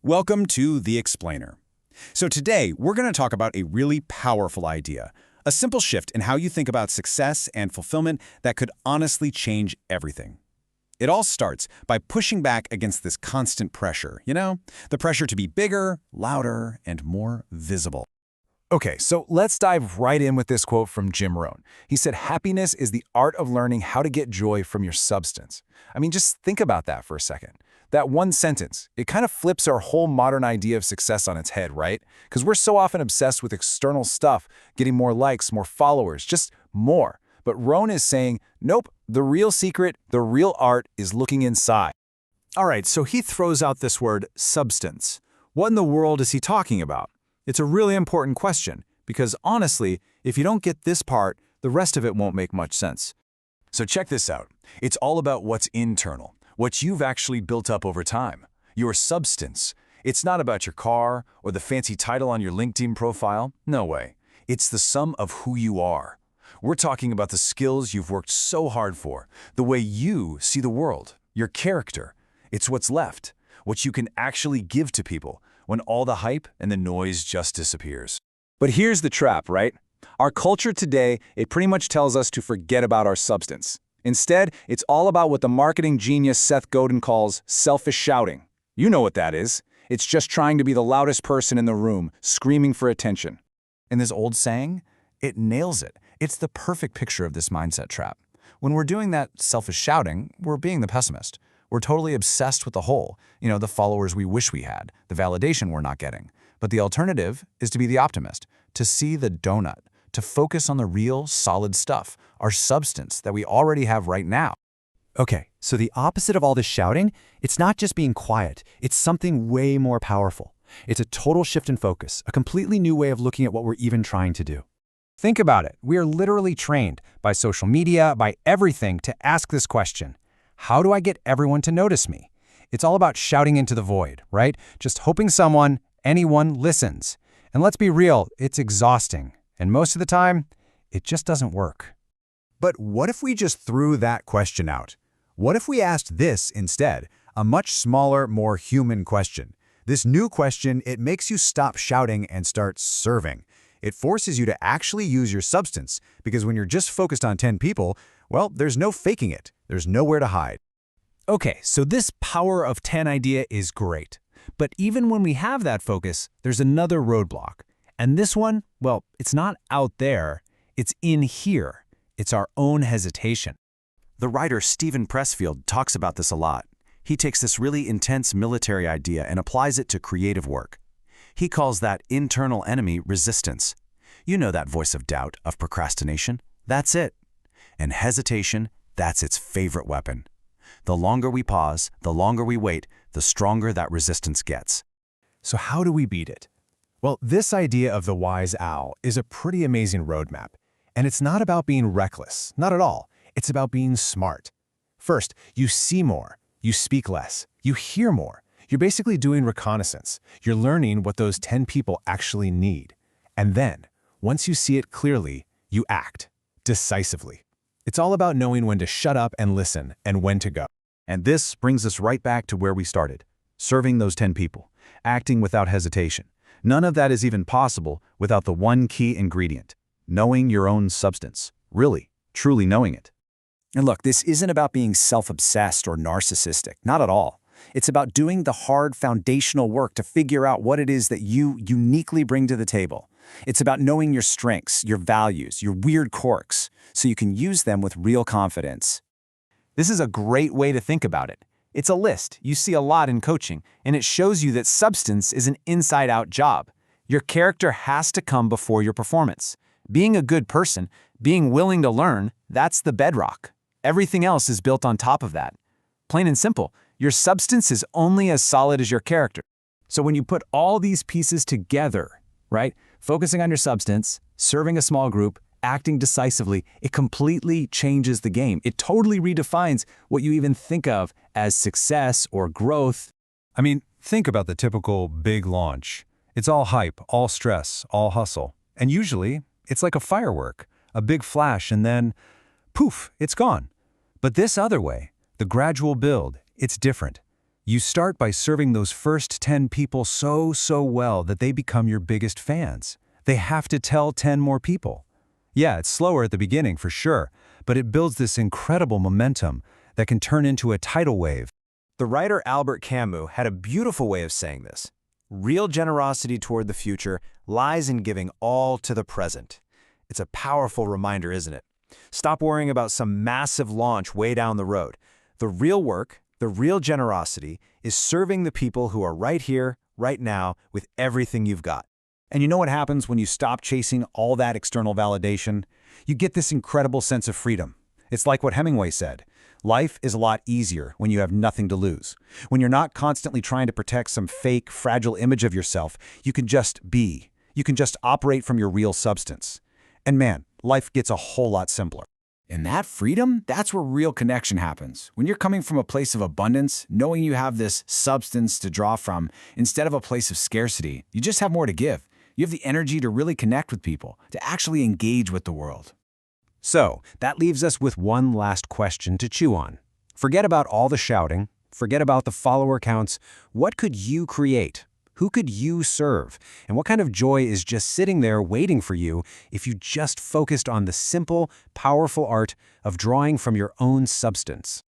Welcome to The Explainer. So today, we're going to talk about a really powerful idea, a simple shift in how you think about success and fulfillment that could honestly change everything. It all starts by pushing back against this constant pressure, the pressure to be bigger, louder, and more visible. Okay, so let's dive right in with this quote from Jim Rohn. He said, "Happiness is the art of learning how to get joy from your substance." I mean, just think about that for a second. That one sentence, it kind of flips our whole modern idea of success on its head, right? Because we're so often obsessed with external stuff, getting more likes, more followers, just more. But Rohn is saying, nope, the real secret, the real art is looking inside. All right, so he throws out this word, substance. What in the world is he talking about? It's a really important question, because honestly, if you don't get this part, the rest of it won't make much sense. So check this out. It's all about what's internal, what you've actually built up over time, your substance. It's not about your car or the fancy title on your LinkedIn profile. No way. It's the sum of who you are. We're talking about the skills you've worked so hard for, the way you see the world, your character. It's what's left, what you can actually give to people when all the hype and the noise just disappears. But here's the trap, right? Our culture today, it pretty much tells us to forget about our substance. Instead, it's all about what the marketing genius Seth Godin calls selfish shouting. You know what that is. It's just trying to be the loudest person in the room, screaming for attention. And this old saying, it nails it. It's the perfect picture of this mindset trap. When we're doing that selfish shouting, we're being the pessimist. We're totally obsessed with the whole, the followers we wish we had, the validation we're not getting. But the alternative is to be the optimist, to see the donut, to focus on the real, solid stuff, our substance that we already have right now. Okay, so the opposite of all this shouting, it's not just being quiet, it's something way more powerful. It's a total shift in focus, a completely new way of looking at what we're even trying to do. Think about it. We are literally trained by social media, by everything, to ask this question. How do I get everyone to notice me? It's all about shouting into the void, right? Just hoping anyone listens. And let's be real, it's exhausting. And most of the time, it just doesn't work. But what if we just threw that question out? What if we asked this instead, a much smaller, more human question? This new question, it makes you stop shouting and start serving. It forces you to actually use your substance, because when you're just focused on 10 people, well, there's no faking it. There's nowhere to hide. Okay, so this power of 10 idea is great. But even when we have that focus, there's another roadblock. And this one, well, it's not out there, it's in here. It's our own hesitation. The writer Steven Pressfield talks about this a lot. He takes this really intense military idea and applies it to creative work. He calls that internal enemy resistance. You know that voice of doubt, of procrastination? That's it. And hesitation, that's its favorite weapon. The longer we pause, the longer we wait, the stronger that resistance gets. So how do we beat it? Well, this idea of the wise owl is a pretty amazing roadmap. And it's not about being reckless, not at all. It's about being smart. First, you see more, you speak less, you hear more. You're basically doing reconnaissance. You're learning what those 10 people actually need. And then, once you see it clearly, you act decisively. It's all about knowing when to shut up and listen and when to go. And this brings us right back to where we started, serving those 10 people, acting without hesitation. None of that is even possible without the one key ingredient, knowing your own substance, really, truly knowing it. And look, this isn't about being self-obsessed or narcissistic, not at all. It's about doing the hard foundational work to figure out what it is that you uniquely bring to the table. It's about knowing your strengths, your values, your weird quirks, so you can use them with real confidence. This is a great way to think about it. It's a list you see a lot in coaching, and it shows you that substance is an inside-out job. Your character has to come before your performance. Being a good person, being willing to learn, that's the bedrock. Everything else is built on top of that. Plain and simple, your substance is only as solid as your character. So when you put all these pieces together, right, focusing on your substance, serving a small group, acting decisively, it completely changes the game. It totally redefines what you even think of as success or growth. I mean, think about the typical big launch. It's all hype, all stress, all hustle. And usually, it's like a firework, a big flash, and then, poof, it's gone. But this other way, the gradual build, it's different. You start by serving those first 10 people so well that they become your biggest fans. They have to tell 10 more people. Yeah, it's slower at the beginning for sure, but it builds this incredible momentum that can turn into a tidal wave. The writer Albert Camus had a beautiful way of saying this. Real generosity toward the future lies in giving all to the present. It's a powerful reminder, isn't it? Stop worrying about some massive launch way down the road. The real work, the real generosity, is serving the people who are right here, right now, with everything you've got. And you know what happens when you stop chasing all that external validation? You get this incredible sense of freedom. It's like what Hemingway said. Life is a lot easier when you have nothing to lose. When you're not constantly trying to protect some fake, fragile image of yourself, you can just be. You can just operate from your real substance. And man, life gets a whole lot simpler. And that freedom, that's where real connection happens. When you're coming from a place of abundance, knowing you have this substance to draw from, instead of a place of scarcity, you just have more to give. You have the energy to really connect with people, to actually engage with the world. So, that leaves us with one last question to chew on. Forget about all the shouting, forget about the follower counts. What could you create? Who could you serve? And what kind of joy is just sitting there waiting for you if you just focused on the simple, powerful art of drawing from your own substance?